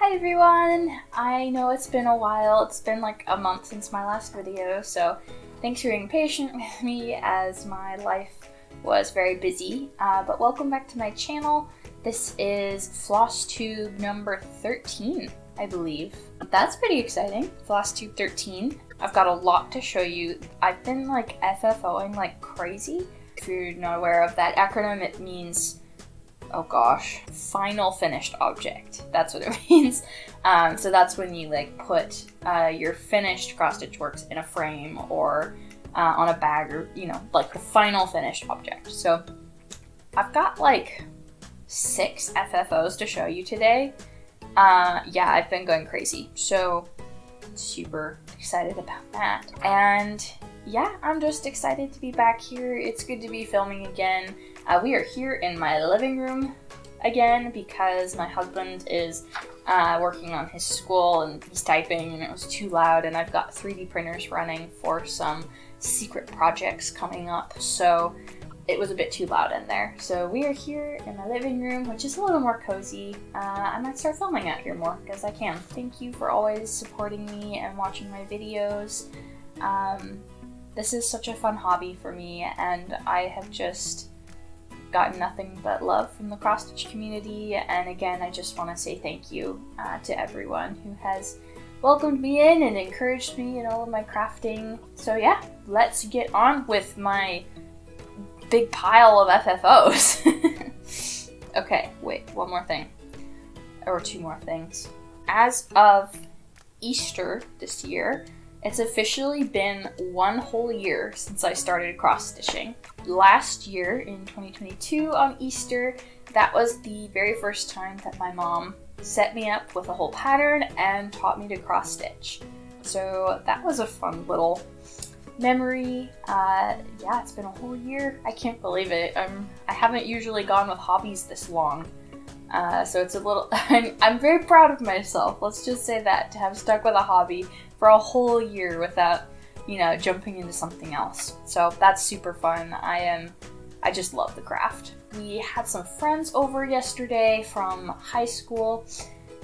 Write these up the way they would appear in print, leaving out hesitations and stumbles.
Hi everyone! I know it's been a while, it's been like a month since my last video, so thanks for being patient with me as my life was very busy, but welcome back to my channel. This is Flosstube number 13, I believe. That's pretty exciting, Flosstube 13. I've got a lot to show you. I've been like FFOing like crazy. If you're not aware of that acronym, it means final finished object. That's what it means. So that's when you like put your finished cross stitch works in a frame or on a bag, or like the final finished object. So I've got like 6 FFOs to show you today. Yeah, I've been going crazy, so super excited about that. And yeah, I'm just excited to be back here. It's good to be filming again. We are here in my living room again because my husband is working on his school and he's typing and it was too loud, and I've got 3D printers running for some secret projects coming up, so it was a bit too loud in there. So we are here in my living room, which is a little more cozy. I might start filming out here more because I can. Thank you for always supporting me and watching my videos. This is such a fun hobby for me, and I have just gotten nothing but love from the cross stitch community. And again, I just want to say thank you to everyone who has welcomed me in and encouraged me in all of my crafting. So yeah, let's get on with my big pile of FFOs. Okay, wait, one more thing, or 2 more things. As of Easter this year, it's officially been 1 whole year since I started cross stitching. Last year in 2022 on Easter, that was the very first time that my mom set me up with a whole pattern and taught me to cross stitch. So that was a fun little memory. Yeah, it's been a whole year. I can't believe it. I haven't usually gone with hobbies this long. So it's a little, I'm very proud of myself. Let's just say that, to have stuck with a hobby for a whole year without, jumping into something else. So that's super fun. I just love the craft. We had some friends over yesterday from high school,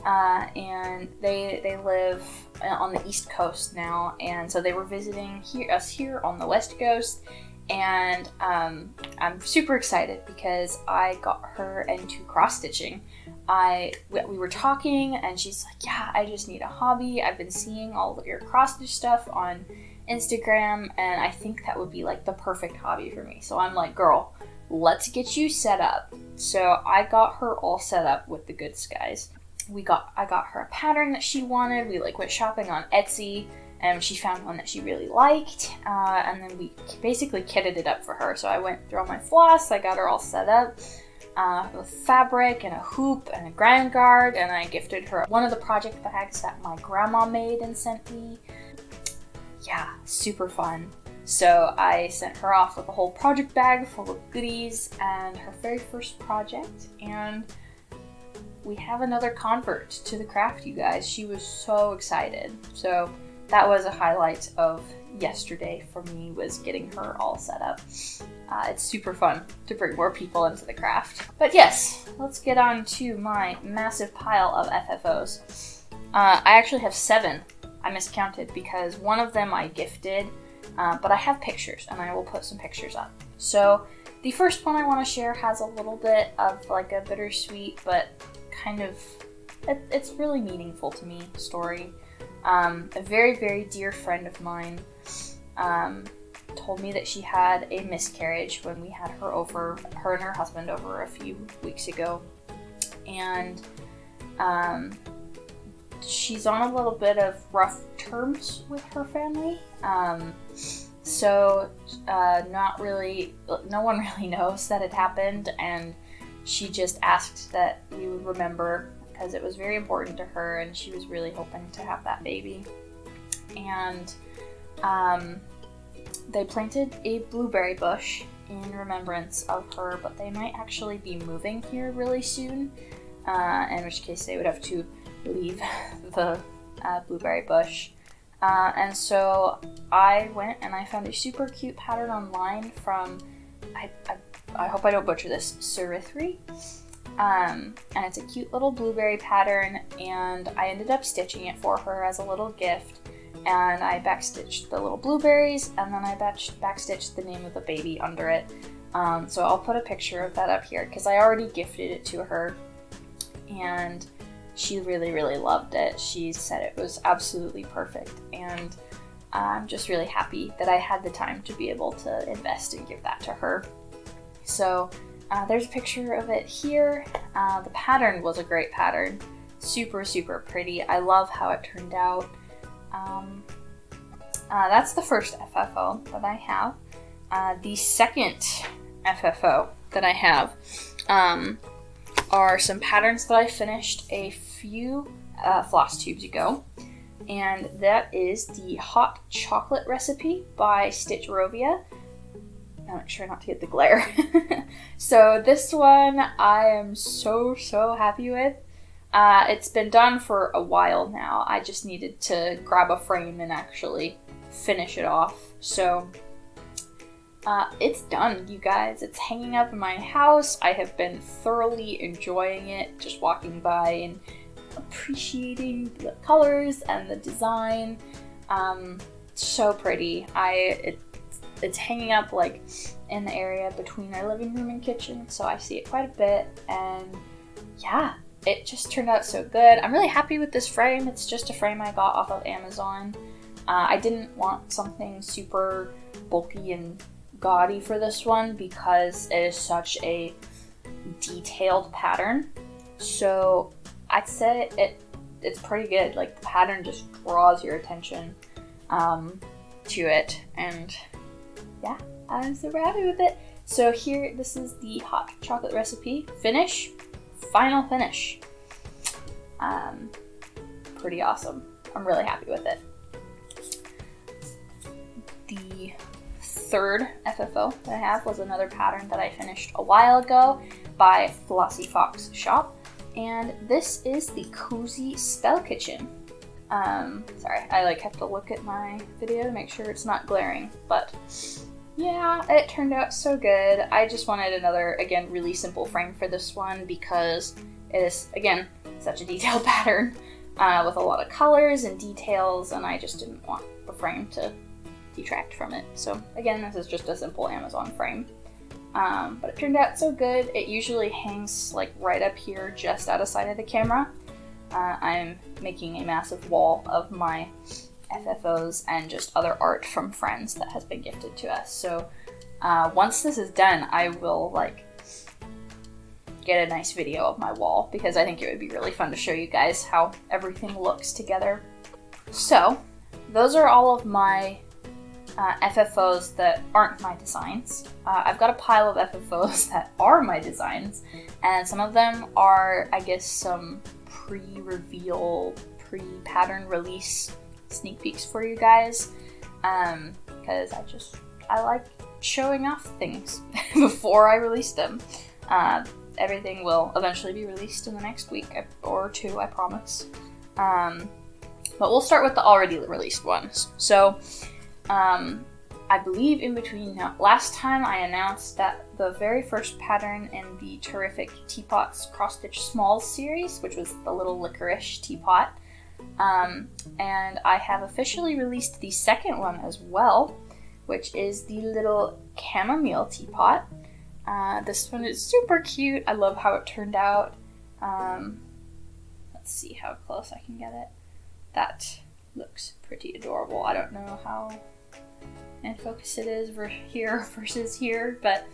and they live on the East Coast now, and so they were visiting us here on the West Coast. And I'm super excited because I got her into cross stitching. We were talking and she's like, yeah, I just need a hobby. I've been seeing all of your cross stitch stuff on Instagram and I think that would be like the perfect hobby for me. So I'm like, girl, let's get you set up. So I got her all set up with the good skies. I got her a pattern that she wanted. We like went shopping on Etsy, and she found one that she really liked, and then we basically kitted it up for her. So I went through all my floss, I got her all set up with fabric and a hoop and a grand guard, and I gifted her one of the project bags that my grandma made and sent me. Yeah, super fun. So I sent her off with a whole project bag full of goodies and her very first project, and we have another convert to the craft, you guys. She was so excited. So that was a highlight of yesterday for me, was getting her all set up. It's super fun to bring more people into the craft. But yes, let's get on to my massive pile of FFOs. I actually have 7. I miscounted because one of them I gifted, but I have pictures and I will put some pictures up. So the first one I want to share has a little bit of like a bittersweet, but kind of, it's really meaningful to me story. A very, very dear friend of mine told me that she had a miscarriage when we had her and her husband over a few weeks ago. And she's on a little bit of rough terms with her family. So no one really knows that it happened, and she just asked that we would remember because it was very important to her and she was really hoping to have that baby. And they planted a blueberry bush in remembrance of her, but they might actually be moving here really soon, in which case they would have to leave the blueberry bush. And so I went and I found a super cute pattern online from, I hope I don't butcher this, Sarithri. And it's a cute little blueberry pattern, and I ended up stitching it for her as a little gift. And I backstitched the little blueberries, and then I backstitched the name of the baby under it. So I'll put a picture of that up here because I already gifted it to her, and she really, really loved it. She said it was absolutely perfect, and I'm just really happy that I had the time to be able to invest and give that to her. So there's a picture of it here. The pattern was a great pattern. Super, super pretty. I love how it turned out. That's the first FFO that I have. The second FFO that I have are some patterns that I finished a few Flosstubes ago. And that is the hot chocolate recipe by Stitchrovia. I'm not sure not to get the glare. So this one I am so happy with. It's been done for a while now. I just needed to grab a frame and actually finish it off. So it's done, you guys. It's hanging up in my house. I have been thoroughly enjoying it, just walking by and appreciating the colors and the design. So pretty. It's hanging up like in the area between our living room and kitchen, so I see it quite a bit, and yeah, it just turned out so good. I'm really happy with this frame. It's just a frame I got off of Amazon. I didn't want something super bulky and gaudy for this one because it is such a detailed pattern. So I'd say it's pretty good. Like, the pattern just draws your attention to it, and yeah, I'm super happy with it. So here, this is the hot chocolate recipe. Final finish. Pretty awesome. I'm really happy with it. The third FFO that I have was another pattern that I finished a while ago by Flossy Fox Shop. And this is the Cozy Spell Kitchen. Sorry, I have to look at my video to make sure it's not glaring, but yeah, it turned out so good. I just wanted another, again, really simple frame for this one because it is, again, such a detailed pattern with a lot of colors and details, and I just didn't want the frame to detract from it. So again, this is just a simple Amazon frame. But it turned out so good. It usually hangs like right up here, just out of sight of the camera. I'm making a massive wall of my FFOs and just other art from friends that has been gifted to us. So once this is done, I will get a nice video of my wall because I think it would be really fun to show you guys how everything looks together. So those are all of my FFOs that aren't my designs. I've got a pile of FFOs that are my designs, and some of them are, I guess, some pre-reveal, pre-pattern release sneak peeks for you guys, because I like showing off things before I release them. Everything will eventually be released in the next week or two, I promise. But we'll start with the already released ones. So I believe in between last time I announced that the very first pattern in the terrific Teapots Cross Stitch Smalls series, which was the little licorice teapot, and I have officially released the second one as well, which is the little chamomile teapot. This one is super cute. I love how it turned out. Let's see how close I can get it. That looks pretty adorable. I don't know how in focus it is here versus here, but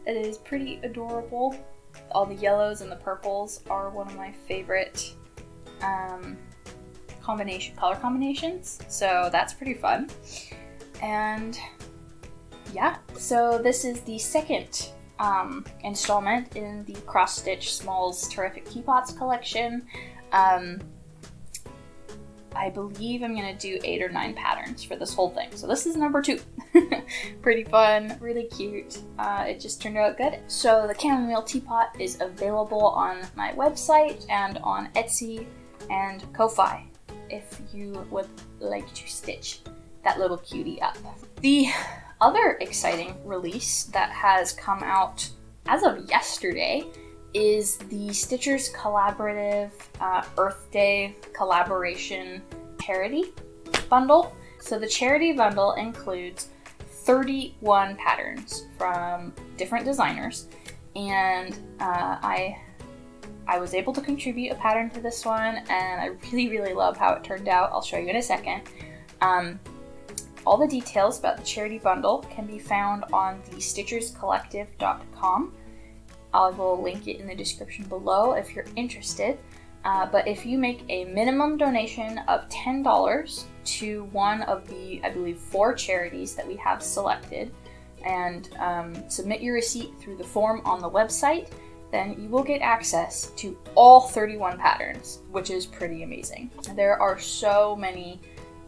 it is pretty adorable. All the yellows and the purples are one of my favorite color combinations, so that's pretty fun. And yeah, so this is the second installment in the Cross Stitch Smalls Terrific Teapots collection. I believe I'm gonna do 8 or 9 patterns for this whole thing. So this is number 2. Pretty fun, really cute. It just turned out good. So the chamomile teapot is available on my website and on Etsy and Ko-Fi if you would like to stitch that little cutie up. The other exciting release that has come out as of yesterday is the Stitchers Collaborative Earth Day Collaboration Charity Bundle. So the charity bundle includes 31 patterns from different designers, and I was able to contribute a pattern to this one, and I really love how it turned out. I'll show you in a second. All the details about the charity bundle can be found on the stitcherscollective.com. I will link it in the description below if you're interested. But if you make a minimum donation of $10 to one of the, I believe, 4 charities that we have selected, and submit your receipt through the form on the website, then you will get access to all 31 patterns, which is pretty amazing. There are so many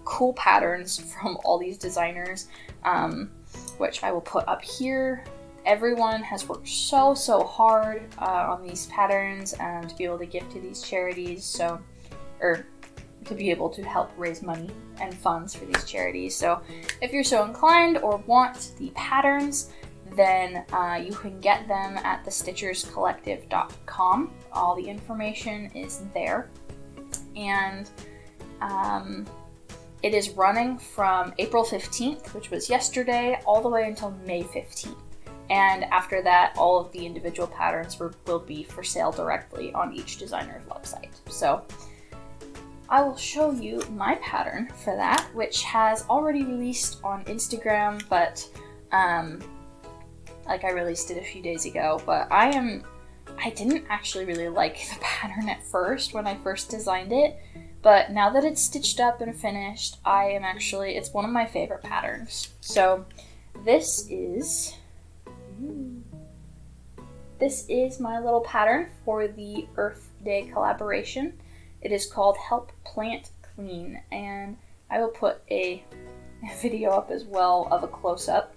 cool patterns from all these designers, which I will put up here. Everyone has worked so hard on these patterns to be able to give to these charities, or to be able to help raise money and funds for these charities. So if you're so inclined or want the patterns, then you can get them at thestitcherscollective.com. All the information is there. And it is running from April 15th, which was yesterday, all the way until May 15th. And after that, all of the individual patterns will be for sale directly on each designer's website. So I will show you my pattern for that, which has already released on Instagram, but like I released it a few days ago. But I didn't actually really like the pattern at first when I first designed it, but now that it's stitched up and finished, it's one of my favorite patterns. So this is my little pattern for the Earth Day collaboration. It is called Help Plant Clean, and I will put a video up as well of a close-up.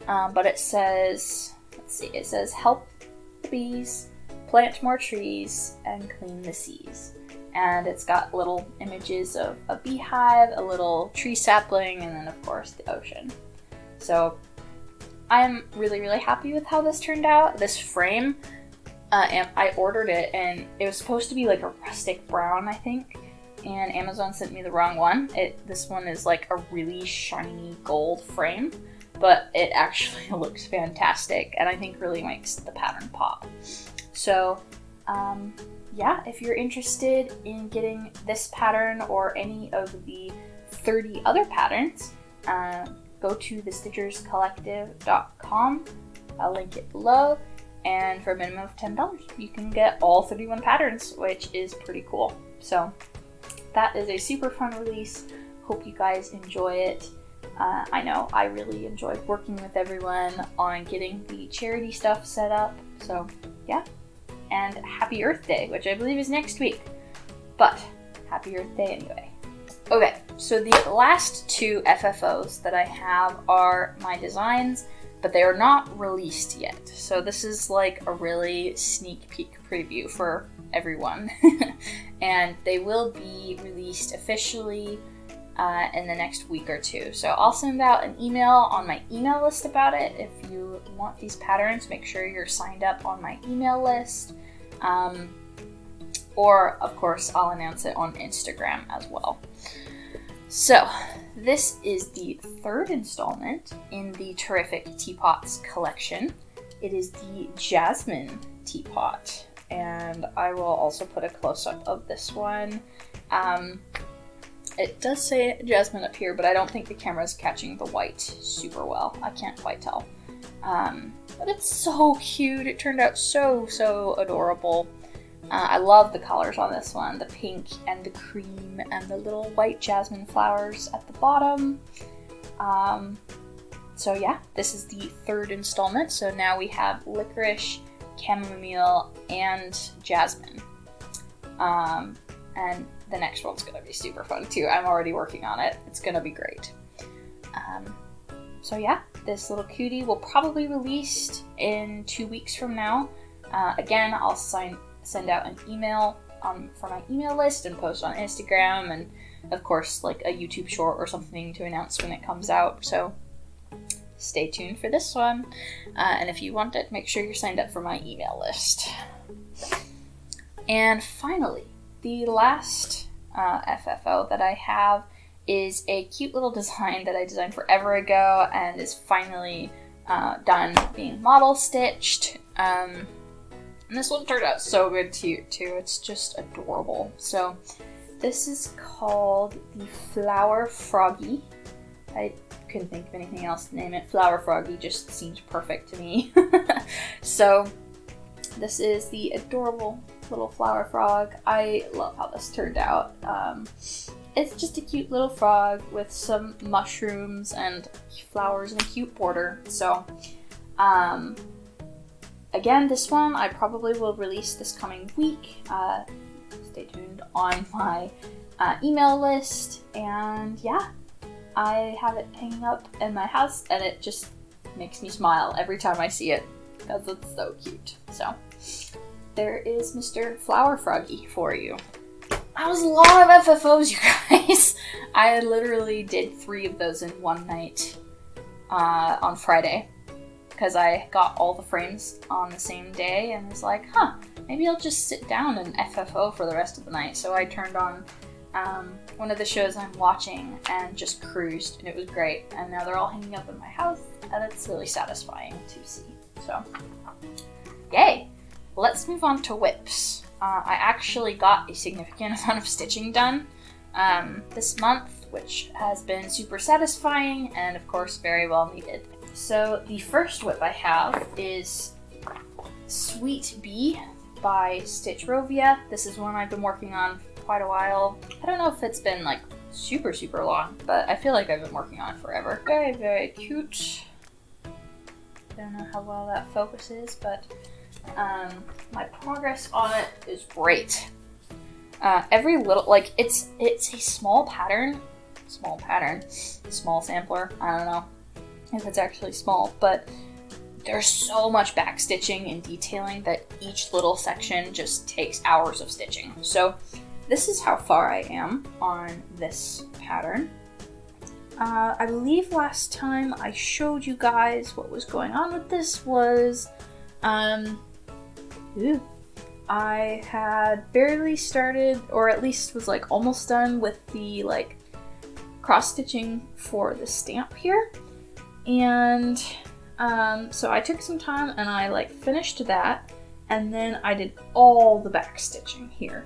But it says, it says help the bees, plant more trees, and clean the seas. And it's got little images of a beehive, a little tree sapling, and then of course the ocean. So I'm really happy with how this turned out. This frame, and I ordered it, and it was supposed to be like a rustic brown, I think, and Amazon sent me the wrong one. This one is like a really shiny gold frame, but it actually looks fantastic, and I think really makes the pattern pop. So yeah, if you're interested in getting this pattern or any of the 30 other patterns, go to thestitcherscollective.com. I'll link it below, and for a minimum of $10, you can get all 31 patterns, which is pretty cool. So that is a super fun release. Hope you guys enjoy it. I know I really enjoyed working with everyone on getting the charity stuff set up. So yeah, and happy Earth Day, which I believe is next week. But happy Earth Day anyway. Okay, so the last 2 FFOs that I have are my designs, but they are not released yet. So this is like a really sneak peek preview for everyone. And they will be released officially in the next week or 2. So I'll send out an email on my email list about it. If you want these patterns, make sure you're signed up on my email list. Or, of course, I'll announce it on Instagram as well. So, this is the 3rd installment in the Terrific Teapots collection. It is the Jasmine teapot, and I will also put a close-up of this one. It does say Jasmine up here, but I don't think the camera's catching the white super well. I can't quite tell. But it's so cute. It turned out so adorable. I love the colors on this one, the pink and the cream and the little white jasmine flowers at the bottom. So yeah, this is the 3rd installment. So now we have licorice, chamomile, and jasmine. And the next one's gonna be super fun too. I'm already working on it. It's gonna be great. So yeah, this little cutie will probably be released in 2 weeks from now. Again, I'll send out an email for my email list and post on Instagram, and of course like a YouTube short or something to announce when it comes out. So stay tuned for this one. And if you want it, make sure you're signed up for my email list. And finally, the last FFO that I have is a cute little design that I designed forever ago and is finally done being model stitched. And this one turned out so good too. It's just adorable. So this is called the Flower Froggy. I couldn't think of anything else to name it. Flower Froggy just seems perfect to me. So this is the adorable little flower frog. I love how this turned out. It's just a cute little frog with some mushrooms and flowers and a cute border. So, again, this one I probably will release this coming week. Stay tuned on my email list. And yeah, I have it hanging up in my house and it just makes me smile every time I see it because it's so cute. So there is Mr. Flower Froggy for you. That was a lot of FFOs, you guys. I literally did 3 of those in one night on Friday because I got all the frames on the same day and was like, maybe I'll just sit down and FFO for the rest of the night. So I turned on one of the shows I'm watching and just cruised, and it was great. And now they're all hanging up in my house, and it's really satisfying to see. So, yay! Let's move on to whips. I actually got a significant amount of stitching done this month, which has been super satisfying and of course very well needed. So the first whip I have is Sweet Bee by Stitch Rovia. This is one I've been working on for quite a while. I don't know if it's been like super long, but I feel like I've been working on it forever. Very, very cute. Don't know how well that focuses, but my progress on it is great. Every little, like, it's a small sampler. I don't know if it's actually small, but there's so much back stitching and detailing that each little section just takes hours of stitching. So this is how far I am on this pattern. I believe last time I showed you guys what was going on with this was, I had barely started, or at least was like almost done with the like cross stitching for the stamp here. And so I took some time and I like finished that, and then I did all the back stitching here.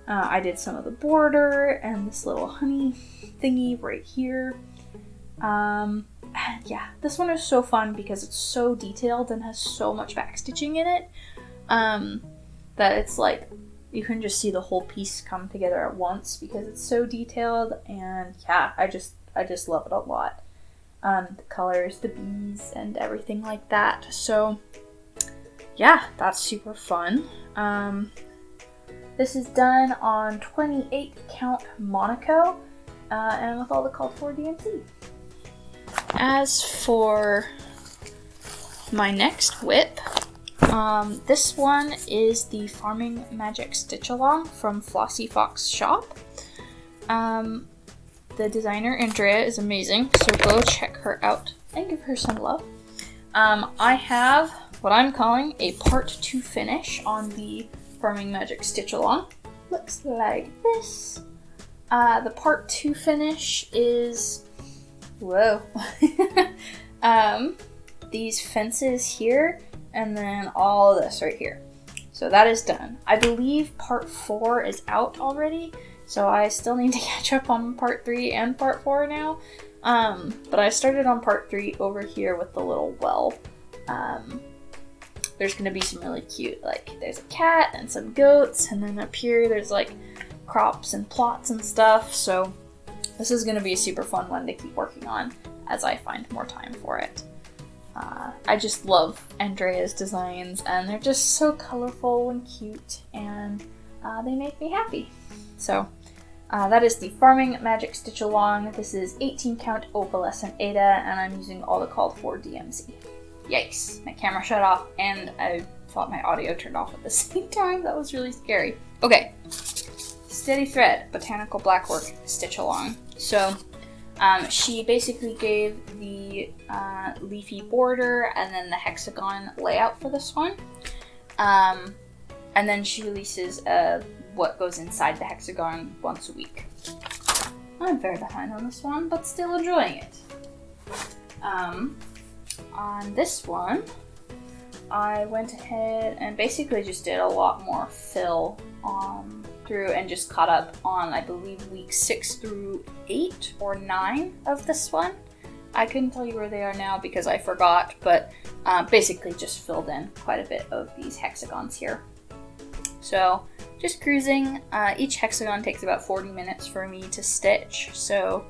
I did some of the border and this little honey thingy right here. And yeah, this one is so fun because it's so detailed and has so much back stitching in it, that it's like you can just see the whole piece come together at once because it's so detailed. And yeah, I just love it a lot. The colors, the bees, and everything like that. So yeah, that's super fun. This is done on 28 count Monaco, and with all the called for DMC. As for my next whip, this one is the Farming Magic Stitch Along from Flossie Fox Shop. The designer, Andrea, is amazing, so go check her out and give her some love. I have what I'm calling a part 2 finish on the Farming Magic Stitch Along. Looks like this. The part 2 finish is, whoa, these fences here, and then all of this right here. So that is done. I believe part 4 is out already, so I still need to catch up on part 3 and part 4 now. But I started on part 3 over here with the little well. There's gonna be some really cute, like, there's a cat and some goats, and then up here there's like crops and plots and stuff. So this is gonna be a super fun one to keep working on as I find more time for it. I just love Andrea's designs, and they're just so colorful and cute, and they make me happy. So that is the Farming Magic Stitch Along. This is 18 count Opalescent Ada, and I'm using all the called for DMC. Yikes, my camera shut off, and I thought my audio turned off at the same time. That was really scary. Okay, Steady Thread Botanical Blackwork Stitch Along. So she basically gave the leafy border and then the hexagon layout for this one. And then she releases what goes inside the hexagon once a week. I'm very behind on this one, but still enjoying it. On this one, I went ahead and basically just did a lot more fill through and just caught up on, I believe, week 6 through 8 or 9 of this one. I couldn't tell you where they are now because I forgot, but basically just filled in quite a bit of these hexagons here. So just cruising. Each hexagon takes about 40 minutes for me to stitch, so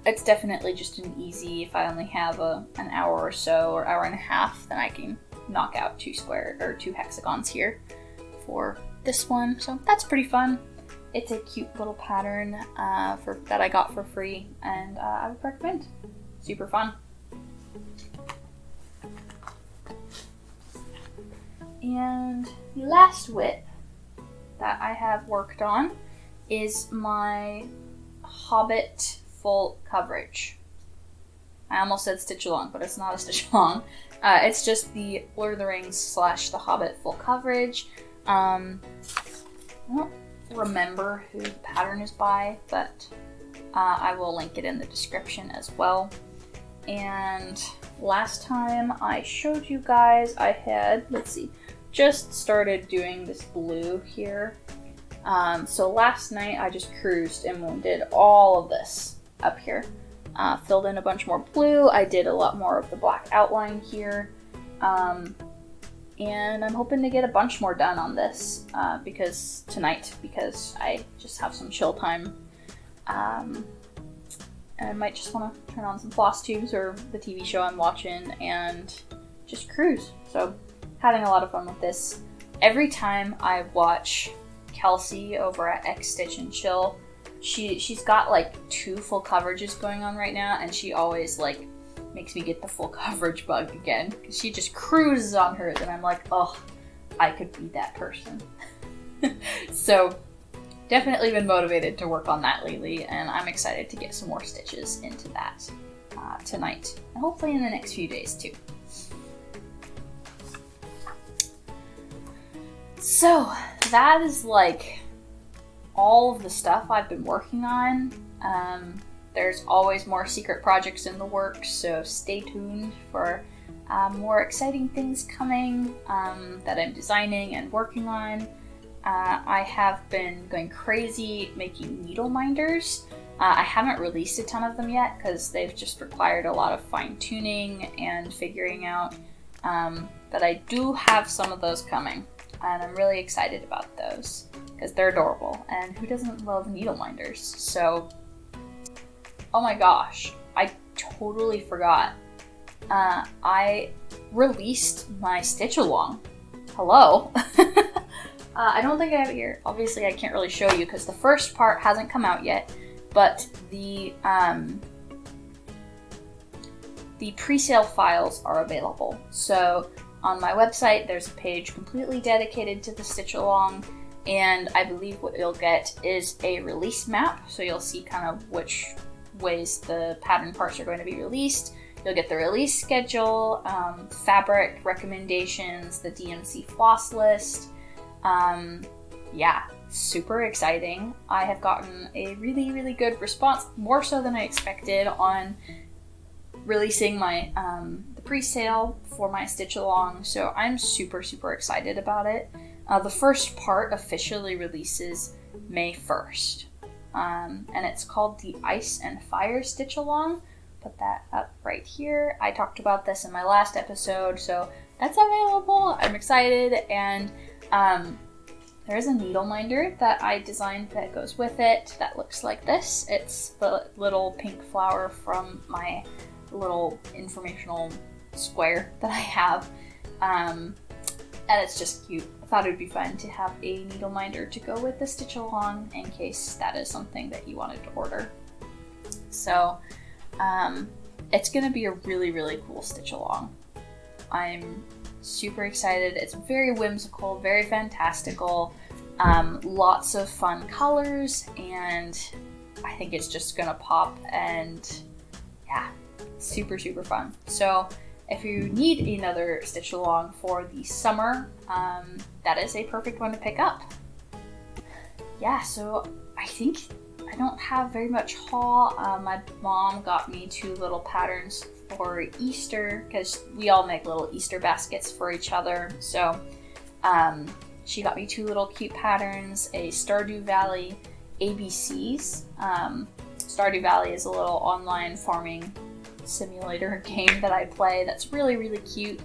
it's definitely just an easy, if I only have an hour or so, or hour and a half, then I can knock out 2 hexagons here for this one. So that's pretty fun. It's a cute little pattern that I got for free, and I would recommend. Super fun. And the last whip that I have worked on is my Hobbit full coverage. I almost said stitch along, but it's not a stitch along. It's just the Lord of the Rings / the Hobbit full coverage. I don't remember who the pattern is by, but I will link it in the description as well. And last time I showed you guys, I had, just started doing this blue here. So last night I just cruised and did all of this up here. Filled in a bunch more blue. I did a lot more of the black outline here. And I'm hoping to get a bunch more done on this because I just have some chill time. And I might just want to turn on some Flosstubes or the TV show I'm watching and just cruise. So having a lot of fun with this. Every time I watch Kelsey over at stitchandchill, she's got like 2 full coverages going on right now, and she always like makes me get the full coverage bug again because she just cruises on hers, and I'm like, oh, I could be that person. So definitely been motivated to work on that lately, and I'm excited to get some more stitches into that tonight, and hopefully in the next few days too. So that is like all of the stuff I've been working on. There's always more secret projects in the works, so stay tuned for more exciting things coming that I'm designing and working on. I have been going crazy making needle minders. I haven't released a ton of them yet because they've just required a lot of fine-tuning and figuring out, but I do have some of those coming, and I'm really excited about those because they're adorable, and who doesn't love needle minders? So, oh my gosh, I totally forgot. I released my stitch along. Hello. I don't think I have it here. Obviously, I can't really show you because the first part hasn't come out yet, but the pre-sale files are available. So on my website, there's a page completely dedicated to the stitch along, and I believe what you'll get is a release map. So you'll see kind of which ways the pattern parts are going to be released. You'll get the release schedule, fabric recommendations, the DMC floss list. Yeah, super exciting. I have gotten a really, really good response, more so than I expected, on releasing my the pre-sale for my stitch along. So I'm super, super excited about it. The first part officially releases May 1st. And it's called the Ice and Fire Stitch Along. Put that up right here. I talked about this in my last episode, so that's available. I'm excited, and there's a needle minder that I designed that goes with it that looks like this. It's the little pink flower from my little informational square that I have, and it's just cute. I thought it would be fun to have a needle minder to go with the stitch along in case that is something that you wanted to order. So it's going to be a really, really cool stitch along. I'm super excited. It's very whimsical, very fantastical, lots of fun colors, and I think it's just going to pop, and yeah, super, super fun. So if you need another stitch along for the summer, that is a perfect one to pick up. Yeah, so I think I don't have very much haul. My mom got me 2 little patterns for Easter because we all make little Easter baskets for each other. So she got me 2 little cute patterns, a Stardew Valley ABCs. Stardew Valley is a little online farming simulator game that I play that's really, really cute.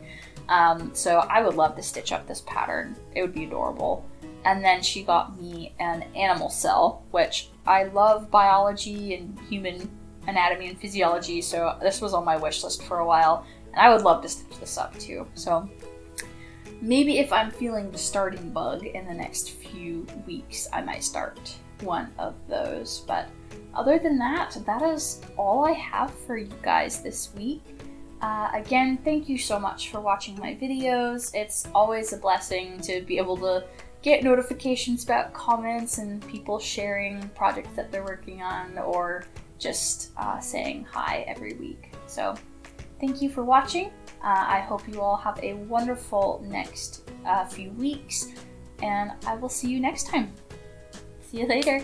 So I would love to stitch up this pattern. It would be adorable. And then she got me an animal cell, which I love biology and human anatomy and physiology, so this was on my wish list for a while, and I would love to stitch this up too. So maybe if I'm feeling the starting bug in the next few weeks, I might start one of those. But other than that, that is all I have for you guys this week. Again, thank you so much for watching my videos. It's always a blessing to be able to get notifications about comments and people sharing projects that they're working on, or just saying hi every week. So thank you for watching. I hope you all have a wonderful next few weeks, and I will see you next time. See you later.